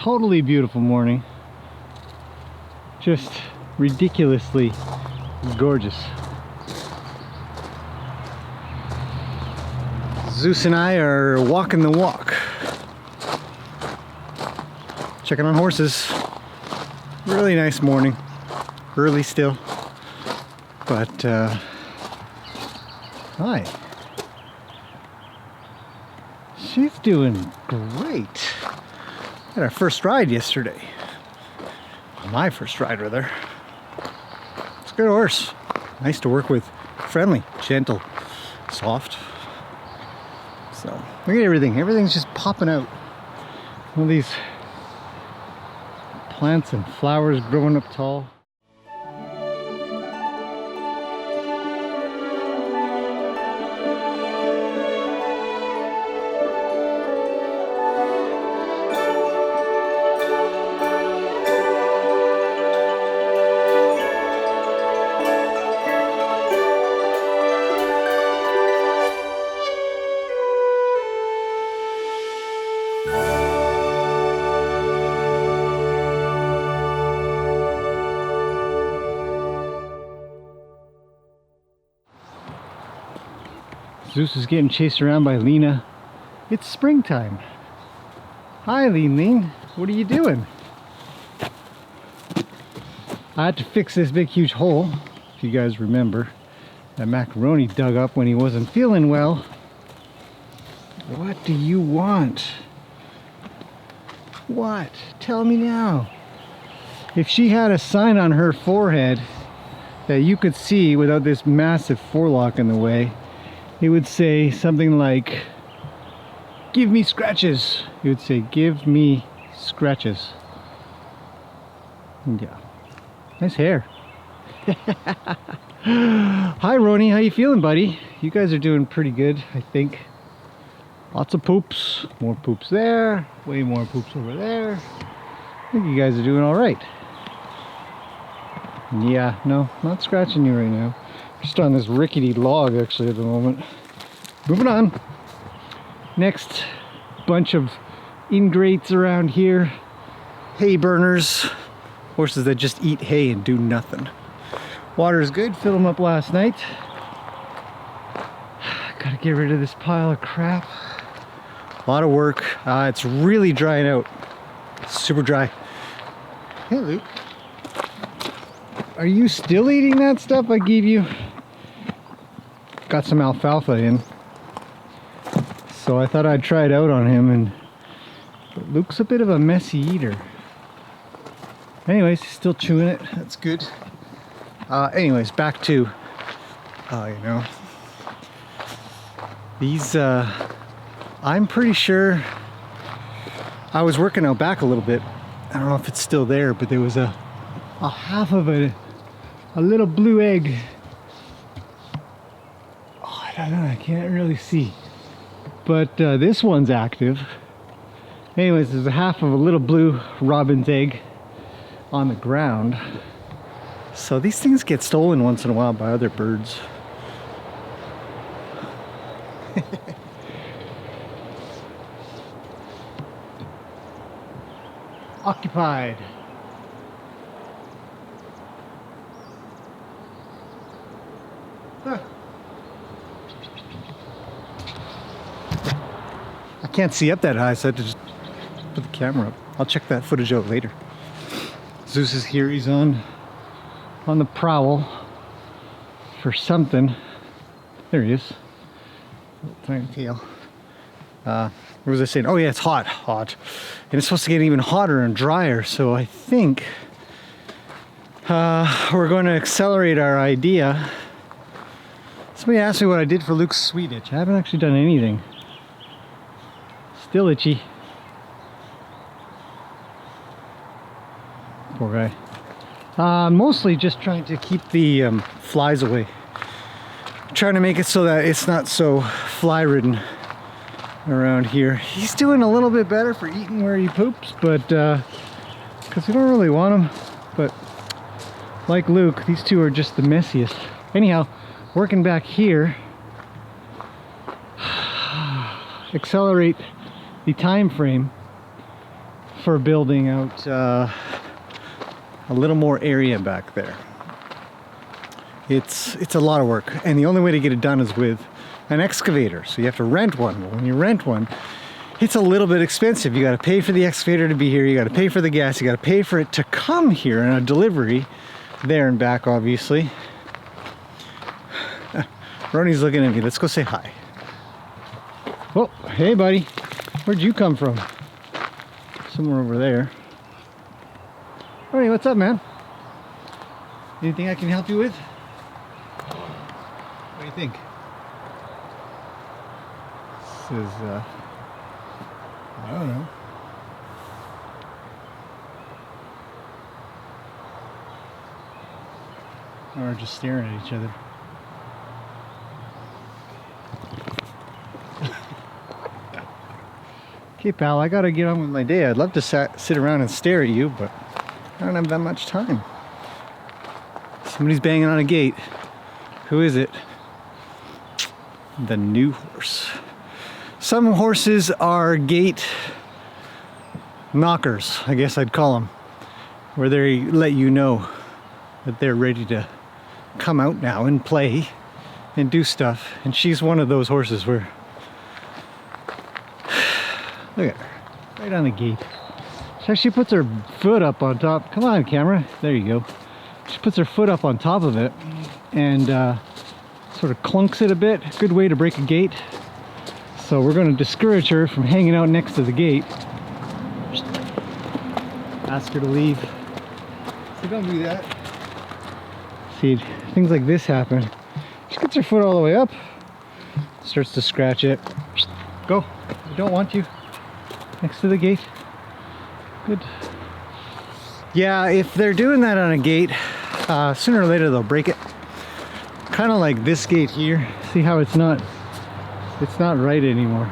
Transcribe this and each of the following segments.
totally beautiful morning. Just ridiculously gorgeous. Zeus and I are walking the walk. Checking on horses. Really nice morning. Early still. But, hi. She's doing great. Had our first ride yesterday. My first ride with her. It's a good horse. Nice to work with. Friendly, gentle, soft. So, look at everything. Everything's just popping out. All these plants and flowers growing up tall. Zeus is getting chased around by Lena. It's springtime. Hi, Lean. What are you doing? I had to fix this big, huge hole, if you guys remember, that Macaroni dug up when he wasn't feeling well. What do you want? What? Tell me now. If she had a sign on her forehead that you could see without this massive forelock in the way, it would say something like, "Give me scratches." It would say, "Give me scratches." Yeah. Nice hair. Hi, Roni. How you feeling, buddy? You guys are doing pretty good, I think. Lots of poops. More poops there. Way more poops over there. I think you guys are doing all right. Yeah, no, not scratching you right now. Just on this rickety log actually at the moment. Moving on. Next bunch of ingrates around here. Hay burners. Horses that just eat hay and do nothing. Water is good. Filled them up last night. Gotta get rid of this pile of crap. A lot of work. It's really drying out. Super dry. Hey, Luke. Are you still eating that stuff I gave you? Got some alfalfa in, so I thought I'd try it out on him, and Luke's a bit of a messy eater. Anyways, he's still chewing it. That's good. Anyways, back to these. I'm pretty sure I was working out back a little bit. I don't know if it's still there, but there was a half of a little blue egg. I don't know, I can't really see, but this one's active. Anyways, there's a half of a little blue robin's egg on the ground. So these things get stolen once in a while by other birds. Occupied. Huh. I can't see up that high, so I had to just put the camera up. I'll check that footage out later. Zeus is here. He's on the prowl for something. There he is. Tiny tail. What was I saying? Oh yeah, it's hot. And it's supposed to get even hotter and drier, so I think we're going to accelerate our idea. Somebody asked me what I did for Luke's sweet itch. I haven't actually done anything. Still itchy. Poor guy. Mostly just trying to keep the flies away. Trying to make it so that it's not so fly ridden around here. He's doing a little bit better for eating where he poops, but because we don't really want him. But like Luke, these two are just the messiest. Anyhow, working back here, accelerate the time frame for building out a little more area back there. It's a lot of work, and the only way to get it done is with an excavator. So you have to rent one. Well, when you rent one, it's a little bit expensive. You got to pay for the excavator to be here. You got to pay for the gas. You got to pay for it to come here and a delivery there and back, obviously. Ronnie's looking at me. Let's go say hi. Oh, hey, buddy. Where'd you come from? Somewhere over there. Ronnie, what's up, man? Anything I can help you with? What do you think? This is, I don't know. Or just staring at each other. Okay, pal, I gotta get on with my day. I'd love to sit around and stare at you, but I don't have that much time. Somebody's banging on a gate. Who is it? The new horse. Some horses are gate knockers, I guess I'd call them, where they let you know that they're ready to come out now and play and do stuff. And she's one of those horses where, look at her, right on the gate. She puts her foot up on top. Come on, camera. There you go. She puts her foot up on top of it and sort of clunks it a bit. Good way to break a gate. So we're going to discourage her from hanging out next to the gate. Ask her to leave. So don't do that. See, things like this happen. She gets her foot all the way up, starts to scratch it. Go. I don't want you next to the gate. Good. Yeah, if they're doing that on a gate, sooner or later they'll break it. Kind of like this gate here. See how it's not right anymore.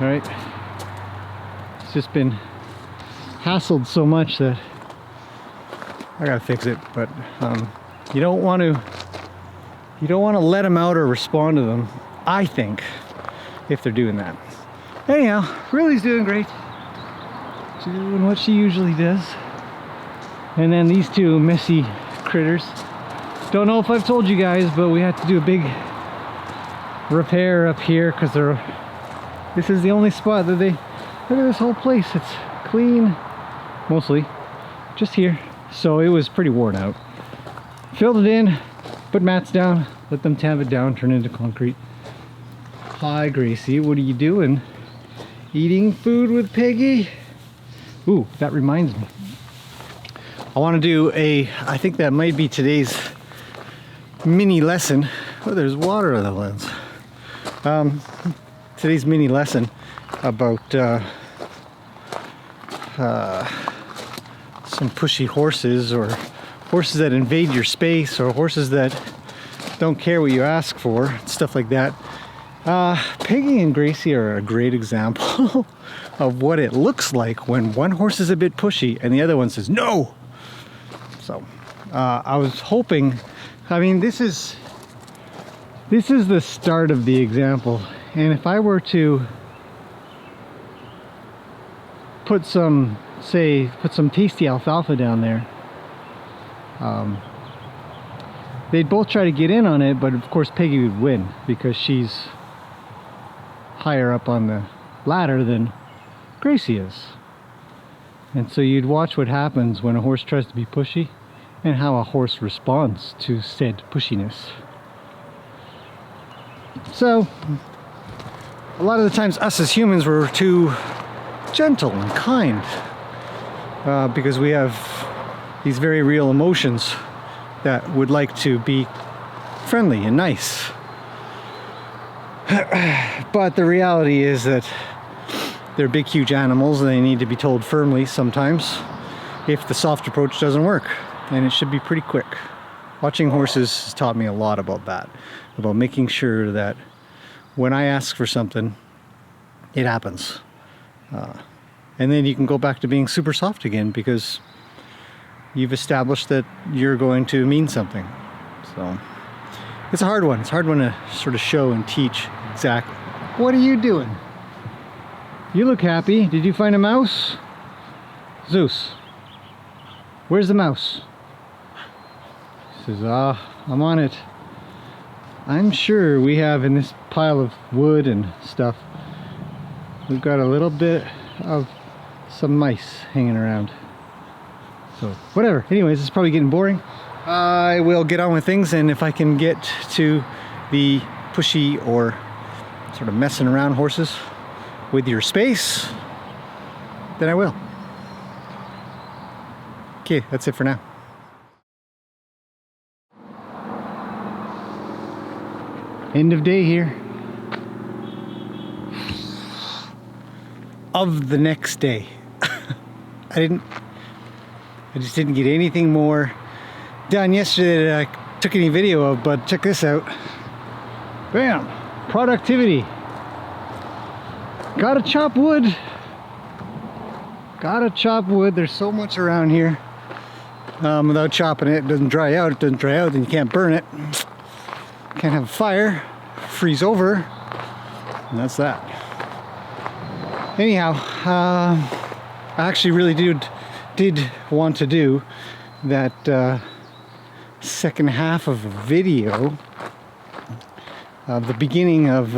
All right. It's just been hassled so much that I gotta fix it. But you don't want to let them out or respond to them, I think, if they're doing that. Anyhow, Riley's doing great. She's doing what she usually does. And then these two messy critters. Don't know if I've told you guys, but we had to do a big repair up here because this is the only spot that look at this whole place. It's clean, mostly, just here. So it was pretty worn out. Filled it in, put mats down, let them tamp it down, turn it into concrete. Hi, Gracie, what are you doing? Eating food with Peggy? Ooh, that reminds me. I want to do I think that might be today's mini lesson. Oh, there's water on the lens. Today's mini lesson about some pushy horses, or horses that invade your space, or horses that don't care what you ask for, stuff like that. Peggy and Gracie are a great example of what it looks like when one horse is a bit pushy and the other one says no. So I was hoping, I mean, this is the start of the example, and if I were to put some tasty alfalfa down there, they'd both try to get in on it, but of course Peggy would win because she's higher up on the ladder than Gracie is. And so you'd watch what happens when a horse tries to be pushy and how a horse responds to said pushiness. So a lot of the times us as humans were too gentle and kind because we have these very real emotions that would like to be friendly and nice. But the reality is that they're big, huge animals, and they need to be told firmly sometimes if the soft approach doesn't work, and it should be pretty quick. Watching horses has taught me a lot about that, about making sure that when I ask for something, it happens. And then you can go back to being super soft again because you've established that you're going to mean something. So it's a hard one. It's a hard one to sort of show and teach exactly. What are you doing? You look happy. Did you find a mouse? Zeus, where's the mouse? He says, I'm on it. I'm sure we have in this pile of wood and stuff, we've got a little bit of some mice hanging around. So, whatever. Anyways, it's probably getting boring. I will get on with things, and if I can get to the pushy or sort of messing around horses with your space, then I will. Okay, that's it for now. End of day here. Of the next day. I just didn't get anything more done yesterday that I took any video of, but check this out. Bam! Productivity. Gotta chop wood. Gotta chop wood. There's so much around here. Without chopping it, it doesn't dry out. It doesn't dry out, then you can't burn it. Can't have a fire, freeze over, and that's that. Anyhow, I actually really did want to do that second half of a video of the beginning of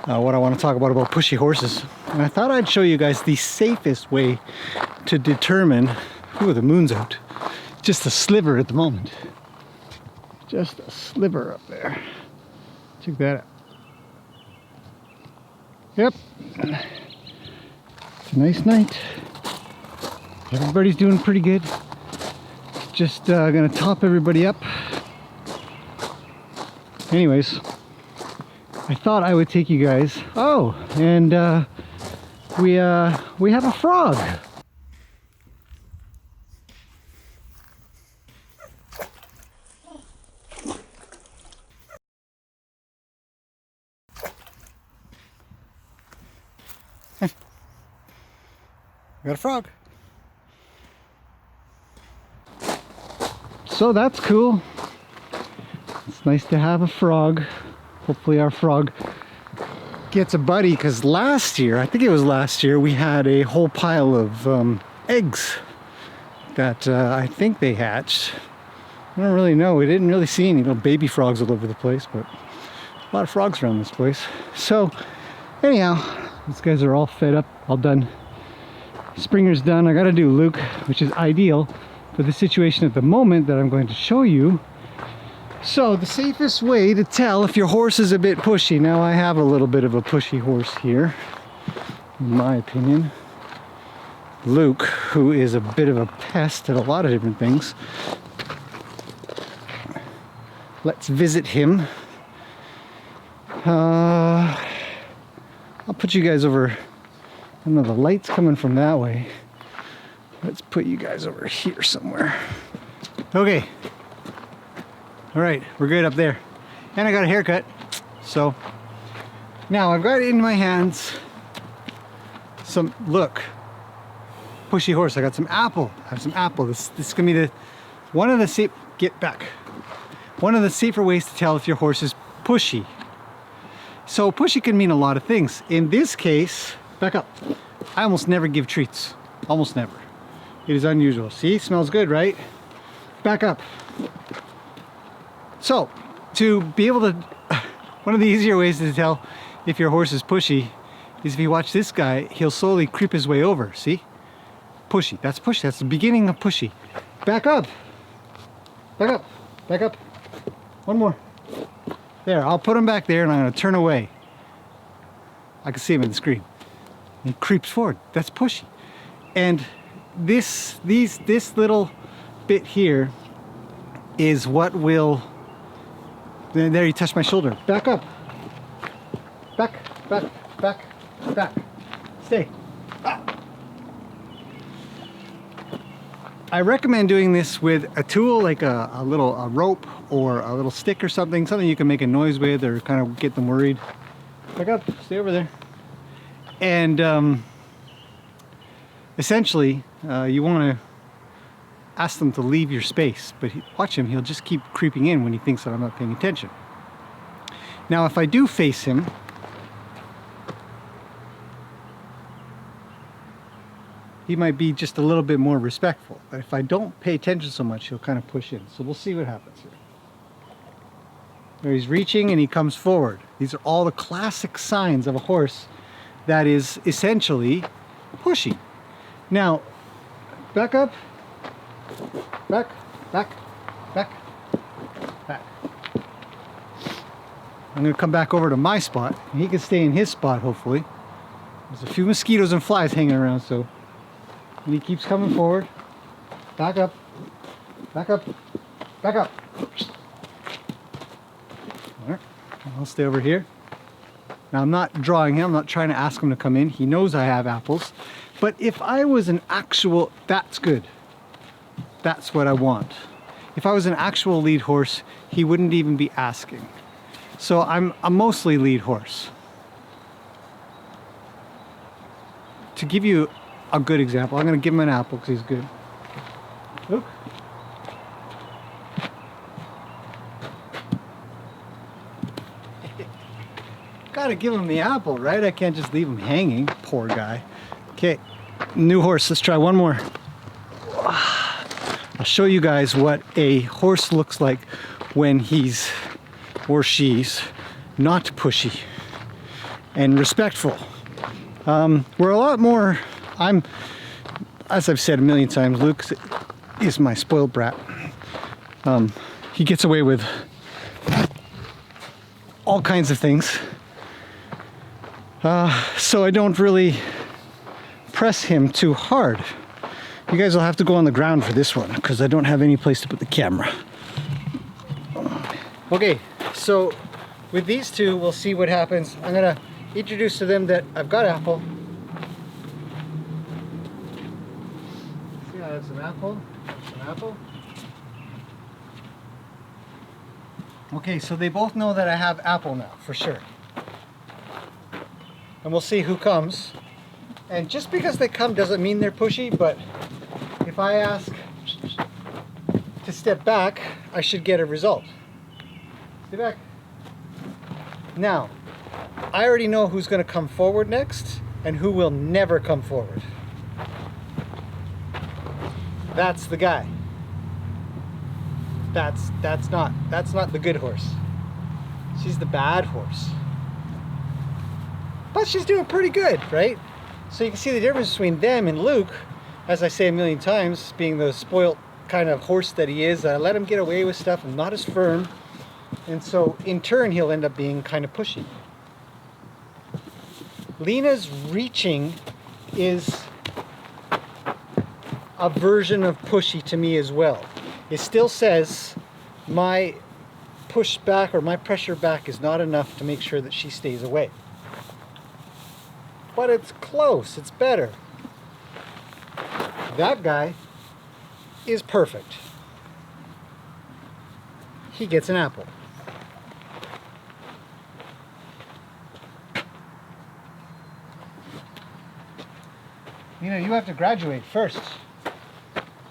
what I want to talk about pushy horses. And I thought I'd show you guys the safest way to determine. Ooh, the moon's out. Just a sliver at the moment. Just a sliver up there. Check that out. Yep. It's a nice night. Everybody's doing pretty good. Just gonna top everybody up. Anyways, I thought I would take you guys. Oh, and we have a frog. We got a frog. So that's cool. It's nice to have a frog. Hopefully our frog gets a buddy, because last year, I think it was last year, we had a whole pile of eggs that I think they hatched. I don't really know. We didn't really see any little baby frogs all over the place, but a lot of frogs around this place. So anyhow, these guys are all fed up, all done. Springer's done. I gotta do Luke, which is ideal for the situation at the moment that I'm going to show you. So the safest way to tell if your horse is a bit pushy, now I have a little bit of a pushy horse here, in my opinion. Luke, who is a bit of a pest at a lot of different things. Let's visit him. I'll put you guys over. I don't know, the light's coming from that way. Let's put you guys over here somewhere. Okay. All right, we're good up there. And I got a haircut. So now I've got in my hands some, look, pushy horse. I got some apple. I have some apple. This is gonna be one of the one of the safer ways to tell if your horse is pushy. So pushy can mean a lot of things. In this case, back up. I almost never give treats. Almost never. It is unusual. See, smells good, right? Back up. So, to be able to, one of the easier ways to tell if your horse is pushy is if you watch this guy, he'll slowly creep his way over. See? Pushy. That's pushy. That's the beginning of pushy. Back up. Back up. Back up. One more. There, I'll put him back there and I'm going to turn away. I can see him in the screen. He creeps forward. That's pushy. And this little bit here is what will... There, you touched my shoulder. Back up. Back, back, back, back. Stay. Ah. I recommend doing this with a tool like a rope or a little stick or something you can make a noise with or kind of get them worried. Back up, stay over there. And essentially, you want to ask them to leave your space, but watch him, he'll just keep creeping in when he thinks that I'm not paying attention. Now, if I do face him, he might be just a little bit more respectful. But if I don't pay attention so much, he'll kind of push in. So we'll see what happens here. There he's reaching and he comes forward. These are all the classic signs of a horse that is essentially pushy. Now, back up, back, back, back, back. I'm gonna come back over to my spot. And he can stay in his spot, hopefully. There's a few mosquitoes and flies hanging around, so. And he keeps coming forward. Back up, back up, back up. All right, I'll stay over here. Now I'm not drawing him, I'm not trying to ask him to come in. He knows I have apples. But if I was an actual, that's good. That's what I want. If I was an actual lead horse, he wouldn't even be asking. So I'm a mostly lead horse. To give you a good example, I'm going to give him an apple because he's good. Look. Gotta give him the apple, right? I can't just leave him hanging. Poor guy. Okay, new horse. Let's try one more. I'll show you guys what a horse looks like when he's or she's not pushy and respectful. We're a lot more, as I've said a million times, Luke is my spoiled brat. He gets away with all kinds of things. So I don't really press him too hard. You guys will have to go on the ground for this one because I don't have any place to put the camera. Okay, so with these two, we'll see what happens. I'm gonna introduce to them that I've got apple. See, I have some apple, some apple. Okay, so they both know that I have apple now, for sure. And we'll see who comes. And just because they come doesn't mean they're pushy, but if I ask to step back, I should get a result. Stay back. Now, I already know who's going to come forward next and who will never come forward. That's the guy. That's not the good horse. She's the bad horse. But she's doing pretty good, right? So you can see the difference between them and Luke, as I say a million times, being the spoilt kind of horse that he is. I let him get away with stuff. I'm not as firm. And so in turn, he'll end up being kind of pushy. Lena's reaching is a version of pushy to me as well. It still says my push back or my pressure back is not enough to make sure that she stays away. But it's close, it's better. That guy is perfect. He gets an apple. You know, you have to graduate first.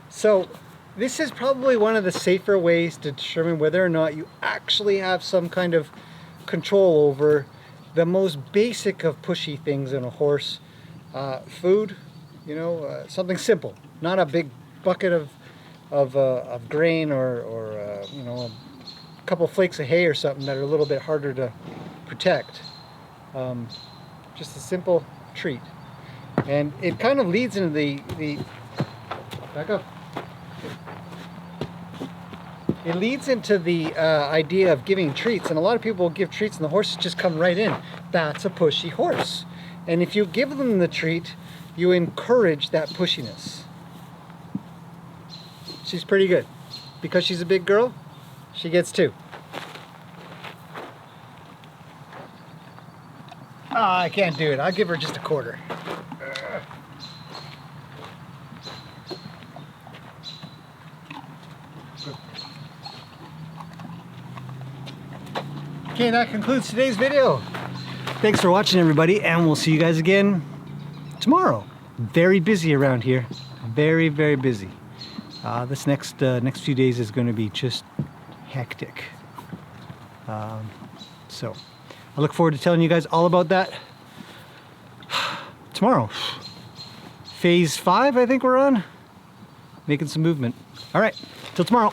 So this is probably one of the safer ways to determine whether or not you actually have some kind of control over the most basic of pushy things in a horse. Food, you know, something simple, not a big bucket of grain or you know, a couple flakes of hay or something that are a little bit harder to protect. Just a simple treat. And it kind of leads into the back up. It leads into the idea of giving treats, and a lot of people will give treats and the horses just come right in. That's a pushy horse. And if you give them the treat, you encourage that pushiness. She's pretty good. Because she's a big girl, she gets 2. Ah, I can't do it. I'll give her just a quarter. Okay, that concludes today's video. Thanks for watching, everybody, and we'll see you guys again tomorrow. Very busy around here. Very, very busy. This next few days is going to be just hectic. So I look forward to telling you guys all about that tomorrow. phase 5, I think we're on. Making some movement. All right, till tomorrow.